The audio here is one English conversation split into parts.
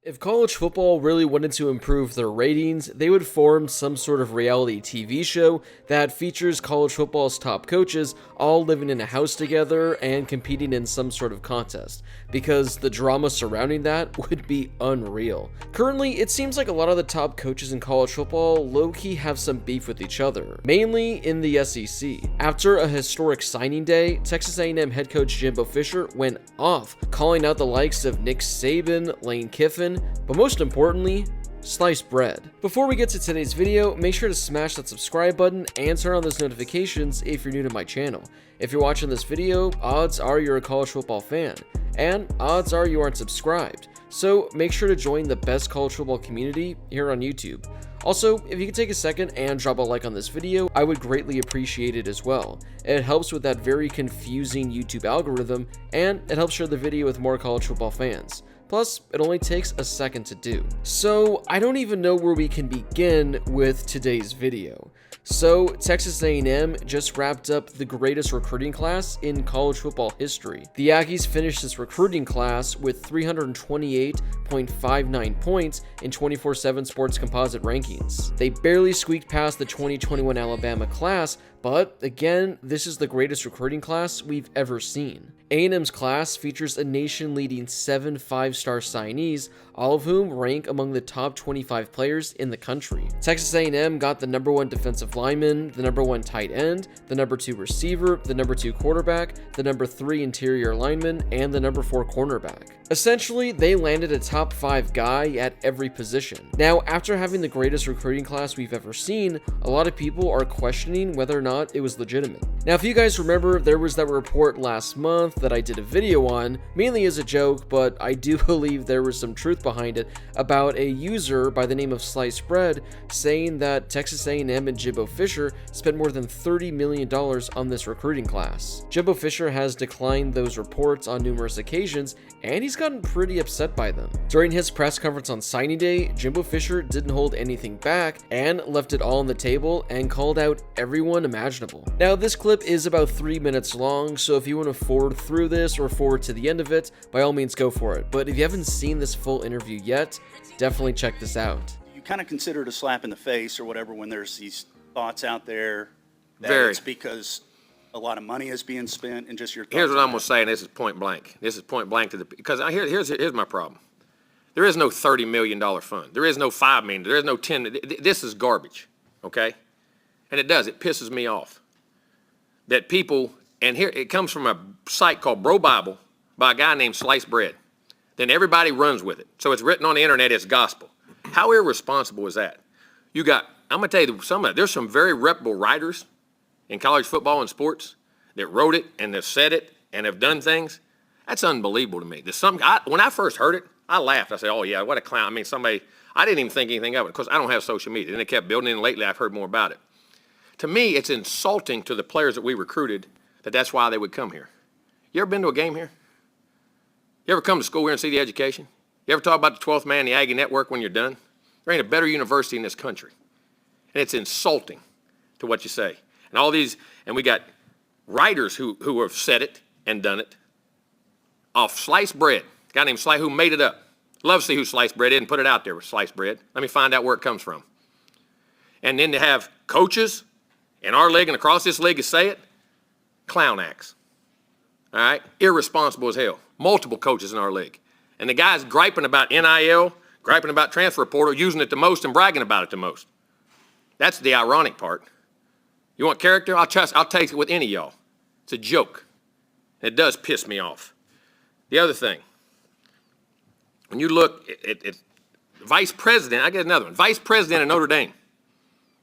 If college football really wanted to improve their ratings, they would form some sort of reality TV show that features college football's top coaches all living in a house together and competing in some sort of contest, because the drama surrounding that would be unreal. Currently, it seems like a lot of the top coaches in college football low-key have some beef with each other, mainly in the SEC. After a historic signing day, Texas A&M head coach Jimbo Fisher went off, calling out the likes of Nick Saban, Lane Kiffin, but most importantly, sliced bread. Before we get to today's video, make sure to smash that subscribe button and turn on those notifications if you're new to my channel. If you're watching this video, odds are you're a college football fan, and odds are you aren't subscribed. So make sure to join the best college football community here on YouTube. Also, if you could take a second and drop a like on this video, I would greatly appreciate it as well. It helps with that very confusing YouTube algorithm, and it helps share the video with more college football fans. Plus, it only takes a second to do. So, I don't even know where we can begin with today's video. So, Texas A&M just wrapped up the greatest recruiting class in college football history. The Aggies finished this recruiting class with 328.59 points in 24/7 Sports composite rankings. They barely squeaked past the 2021 Alabama class, but again, this is the greatest recruiting class we've ever seen. A&M's class features a nation-leading 7 5-star signees, all of whom rank among the top 25 players in the country. Texas A&M got the #1 defensive lineman, the #1 tight end, the #2 receiver, the #2 quarterback, the #3 interior lineman, and the #4 cornerback. Essentially, they landed a top 5 guy at every position. Now, after having the greatest recruiting class we've ever seen, a lot of people are questioning whether or not it was legitimate. Now, if you guys remember, there was that report last month that I did a video on, mainly as a joke, but I do believe there was some truth behind it, about a user by the name of Sliced Bread saying that Texas A&M and Jimbo Fisher spent more than $30 million on this recruiting class. Jimbo Fisher has declined those reports on numerous occasions, and he's gotten pretty upset by them. During his press conference on signing day, Jimbo Fisher didn't hold anything back and left it all on the table and called out everyone imaginable. Now, this clip is about 3 minutes long, so if you want to forward through this or forward to the end of it, by all means go for it. But if you haven't seen this full interview yet, definitely check this out. You kind of consider it a slap in the face or whatever when there's these thoughts out there that it's because a lot of money is being spent, and just your thoughts. Here's what I'm going to say, and this is point blank. This is point blank to the, because here's my problem. There is no $30 million fund. There is no $5 million. There is no 10. This is garbage, okay? And it pisses me off that people, and here it comes from a site called Bro Bible by a guy named Sliced Bread. Then everybody runs with it. So it's written on the internet, it's gospel. How irresponsible is that? I'm going to tell you, there's some very reputable writers in college football and sports that wrote it and have said it and have done things. That's unbelievable to me. When I first heard it, I laughed. I said, oh yeah, what a clown. I mean, I didn't even think anything of it because I don't have social media. And it kept building, and lately I've heard more about it. To me, it's insulting to the players that we recruited that's why they would come here. You ever been to a game here? You ever come to school here and see the education? You ever talk about the 12th man, the Aggie Network when you're done? There ain't a better university in this country. And it's insulting to what you say. And all these, and we got writers who have said it and done it off Sliced Bread. A guy named Slice who made it up. Love to see who Sliced Bread is and put it out there with Sliced Bread. Let me find out where it comes from. And then to have coaches in our league and across this league to say it, clown acts. All right? Irresponsible as hell. Multiple coaches in our league. And the guy's griping about NIL, griping about transfer portal, using it the most and bragging about it the most. That's the ironic part. You want character? I'll take it with any of y'all. It's a joke. It does piss me off. The other thing, when you look at vice president, I get another one. Vice president of Notre Dame.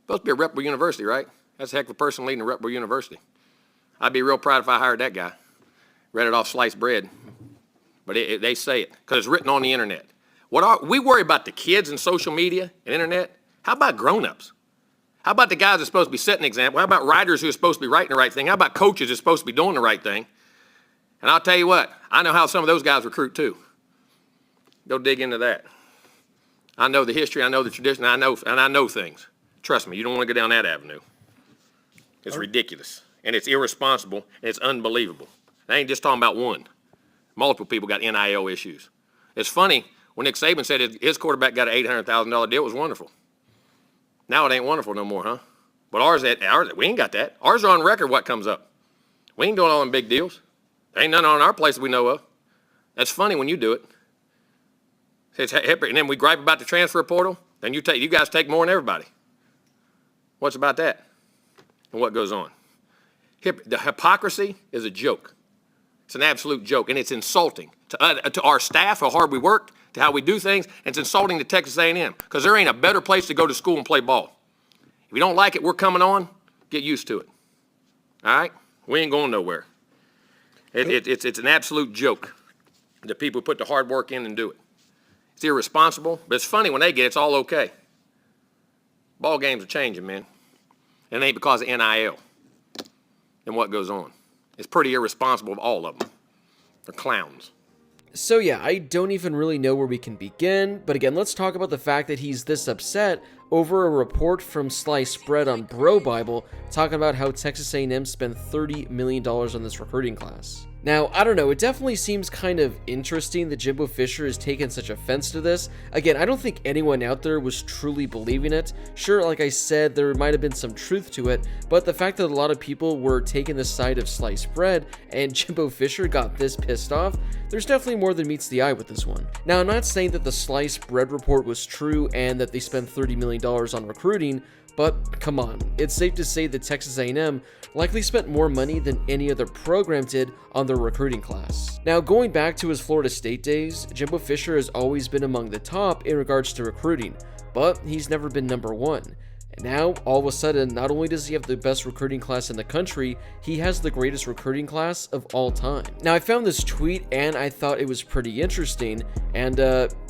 Supposed to be a reputable university, right? That's a heck of a person leading a reputable university. I'd be real proud if I hired that guy. Read it off Sliced Bread. But they say it because it's written on the internet. We worry about the kids and social media and internet. How about grown-ups? How about the guys that are supposed to be setting an example? How about writers who are supposed to be writing the right thing? How about coaches that are supposed to be doing the right thing? And I'll tell you what, I know how some of those guys recruit too. Go dig into that. I know the history, I know the tradition, and I know things. Trust me, you don't want to go down that avenue. It's ridiculous, and it's irresponsible, and it's unbelievable. I ain't just talking about one. Multiple people got NIL issues. It's funny when Nick Saban said his quarterback got an $800,000 deal, it was wonderful. Now it ain't wonderful no more, huh? But ours, we ain't got that. Ours are on record what comes up. We ain't doing all them big deals. There ain't none on our place that we know of. That's funny when you do it. It's hypocrite. And then we gripe about the transfer portal. Then you guys take more than everybody. What's about that? And what goes on? The hypocrisy is a joke. It's an absolute joke, and it's insulting to our staff, how hard we work, to how we do things, and it's insulting to Texas A&M because there ain't a better place to go to school and play ball. If you don't like it, we're coming on. Get used to it. All right? We ain't going nowhere. It's an absolute joke that people put the hard work in and do it. It's irresponsible, but it's funny when they get it, it's all okay. Ball games are changing, man. And it ain't because of NIL and what goes on. It's pretty irresponsible of all of them. They're clowns. So yeah, I don't even really know where we can begin, but again, let's talk about the fact that he's this upset over a report from Sliced Bread on Bro Bible talking about how Texas A&M spent $30 million on this recruiting class. Now, I don't know, it definitely seems kind of interesting that Jimbo Fisher has taken such offense to this. Again, I don't think anyone out there was truly believing it. Sure, like I said, there might have been some truth to it, but the fact that a lot of people were taking the side of Sliced Bread and Jimbo Fisher got this pissed off, there's definitely more than meets the eye with this one. Now, I'm not saying that the Sliced Bread report was true and that they spent $30 million on recruiting, but come on, it's safe to say that Texas A&M likely spent more money than any other program did on their recruiting class. Now, going back to his Florida State days, Jimbo Fisher has always been among the top in regards to recruiting, but he's never been number one. And now, all of a sudden, not only does he have the best recruiting class in the country, he has the greatest recruiting class of all time. Now, I found this tweet and I thought it was pretty interesting, and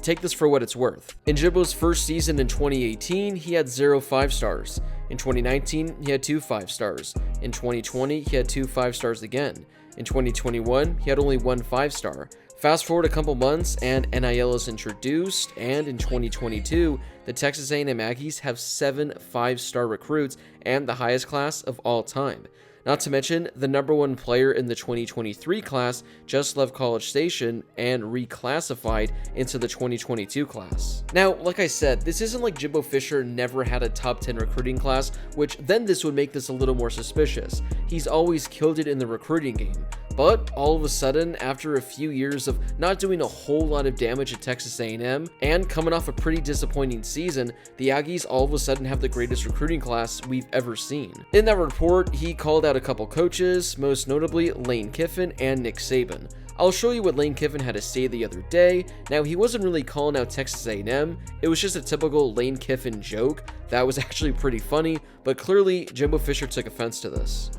take this for what it's worth. In Jimbo's first season in 2018, he had 0 5-stars. In 2019, he had 2 5-stars. In 2020, he had 2 5-stars again. In 2021, he had only 1 5-star. Fast forward a couple months and NIL is introduced, and in 2022, the Texas A&M Aggies have 7 5-star recruits and the highest class of all time. Not to mention, the number 1 player in the 2023 class just left College Station and reclassified into the 2022 class. Now, like I said, this isn't like Jimbo Fisher never had a top 10 recruiting class, which then this would make this a little more suspicious. He's always killed it in the recruiting game. But all of a sudden, after a few years of not doing a whole lot of damage at Texas A&M and coming off a pretty disappointing season, the Aggies all of a sudden have the greatest recruiting class we've ever seen. In that report, he called out a couple coaches, most notably Lane Kiffin and Nick Saban. I'll show you what Lane Kiffin had to say the other day. Now, he wasn't really calling out Texas A&M, it was just a typical Lane Kiffin joke that was actually pretty funny, but clearly Jimbo Fisher took offense to this.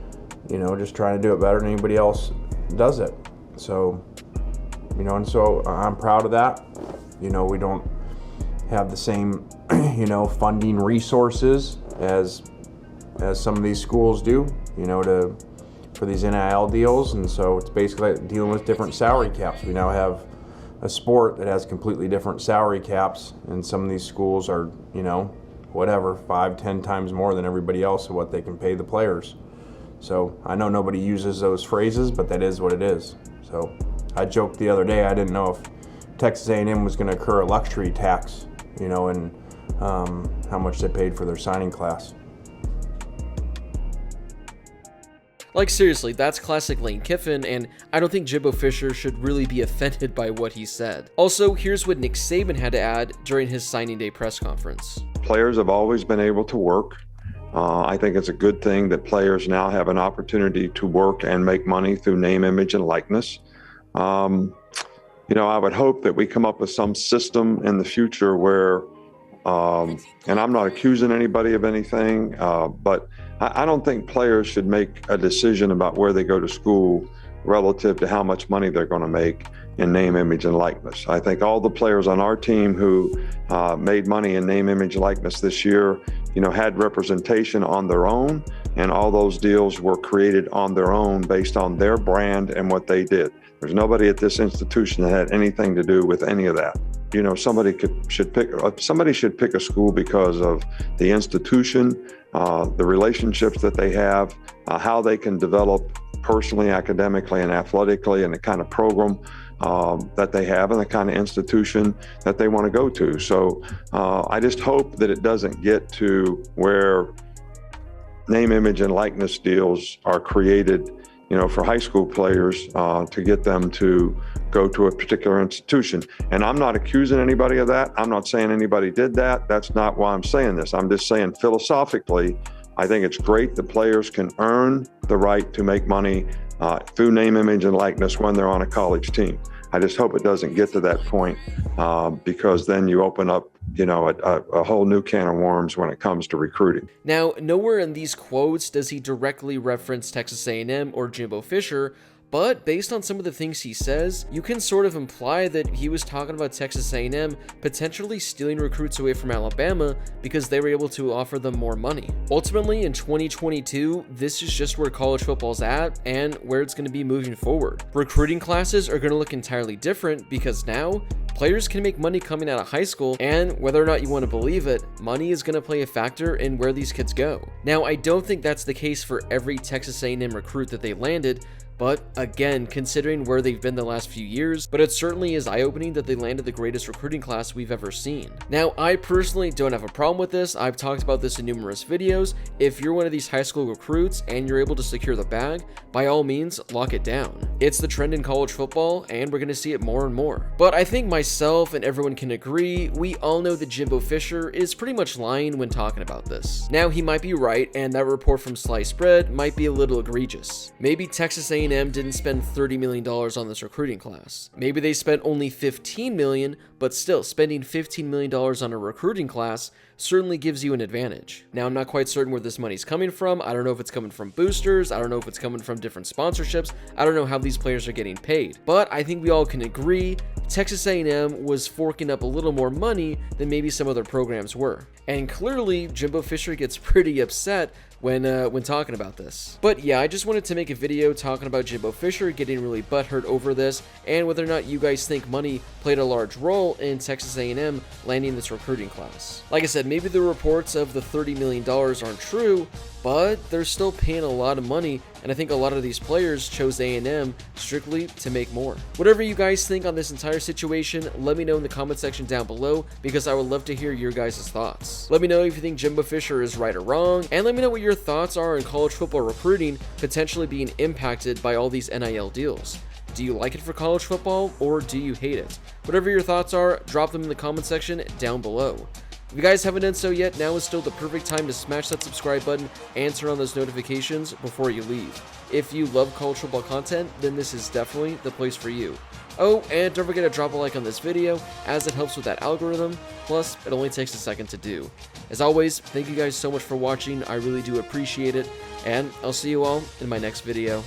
You know, just trying to do it better than anybody else does it. So, you know, and so I'm proud of that. You know, we don't have the same, you know, funding resources as some of these schools do, you know, for these NIL deals, and so it's basically like dealing with different salary caps. We now have a sport that has completely different salary caps, and some of these schools are, you know, whatever, 5-10 times more than everybody else of what they can pay the players. So I know nobody uses those phrases, but that is what it is. So I joked the other day, I didn't know if Texas A&M was going to incur a luxury tax, you know, and how much they paid for their signing class. Like seriously, that's classic Lane Kiffin, and I don't think Jimbo Fisher should really be offended by what he said. Also, here's what Nick Saban had to add during his signing day press conference. Players have always been able to work. I think it's a good thing that players now have an opportunity to work and make money through name, image, and likeness. You know, I would hope that we come up with some system in the future where, and I'm not accusing anybody of anything, but I don't think players should make a decision about where they go to school relative to how much money they're going to make in name, image, and likeness. I think all the players on our team who made money in name, image, likeness this year, you know, had representation on their own, and all those deals were created on their own based on their brand and what they did. There's nobody at this institution that had anything to do with any of that. You know, somebody should pick a school because of the institution, the relationships that they have, how they can develop personally, academically, and athletically, and the kind of program that they have and the kind of institution that they want to go to. So I just hope that it doesn't get to where name, image, and likeness deals are created, for high school players to get them to go to a particular institution. And I'm not accusing anybody of that. I'm not saying anybody did that. That's not why I'm saying this. I'm just saying philosophically, I think it's great that players can earn the right to make money through name, image, and likeness when they're on a college team. I just hope it doesn't get to that point because then you open up, a whole new can of worms when it comes to recruiting. Now, nowhere in these quotes does he directly reference Texas A&M or Jimbo Fisher, but based on some of the things he says, you can sort of imply that he was talking about Texas A&M potentially stealing recruits away from Alabama because they were able to offer them more money. Ultimately, in 2022, this is just where college football's at and where it's going to be moving forward. Recruiting classes are going to look entirely different because now players can make money coming out of high school, and whether or not you want to believe it, money is going to play a factor in where these kids go. Now, I don't think that's the case for every Texas A&M recruit that they landed, but again, considering where they've been the last few years, but it certainly is eye-opening that they landed the greatest recruiting class we've ever seen. Now, I personally don't have a problem with this. I've talked about this in numerous videos. If you're one of these high school recruits and you're able to secure the bag, by all means, lock it down. It's the trend in college football, and we're going to see it more and more. But I think myself and everyone can agree, we all know that Jimbo Fisher is pretty much lying when talking about this. Now, he might be right, and that report from Sliced Bread might be a little egregious. Maybe Texas A&M didn't spend $30 million on this recruiting class. Maybe they spent only $15 million, but still, spending $15 million on a recruiting class certainly gives you an advantage. Now, I'm not quite certain where this money's coming from. I don't know if it's coming from boosters. I don't know if it's coming from different sponsorships. I don't know how these players are getting paid. But I think we all can agree Texas A&M was forking up a little more money than maybe some other programs were. And clearly, Jimbo Fisher gets pretty upset when talking about this. But yeah, I just wanted to make a video talking about Jimbo Fisher getting really butthurt over this and whether or not you guys think money played a large role in Texas A&M landing this recruiting class. Like I said, maybe the reports of the $30 million aren't true, but they're still paying a lot of money, and I think a lot of these players chose A&M strictly to make more. Whatever you guys think on this entire situation, let me know in the comment section down below because I would love to hear your guys' thoughts. Let me know if you think Jimbo Fisher is right or wrong, and let me know what your thoughts are on college football recruiting potentially being impacted by all these NIL deals. Do you like it for college football, or do you hate it? Whatever your thoughts are, drop them in the comment section down below. If you guys haven't done so yet, now is still the perfect time to smash that subscribe button and turn on those notifications before you leave. If you love college football content, then this is definitely the place for you. Oh, and don't forget to drop a like on this video, as it helps with that algorithm, plus it only takes a second to do. As always, thank you guys so much for watching, I really do appreciate it, and I'll see you all in my next video.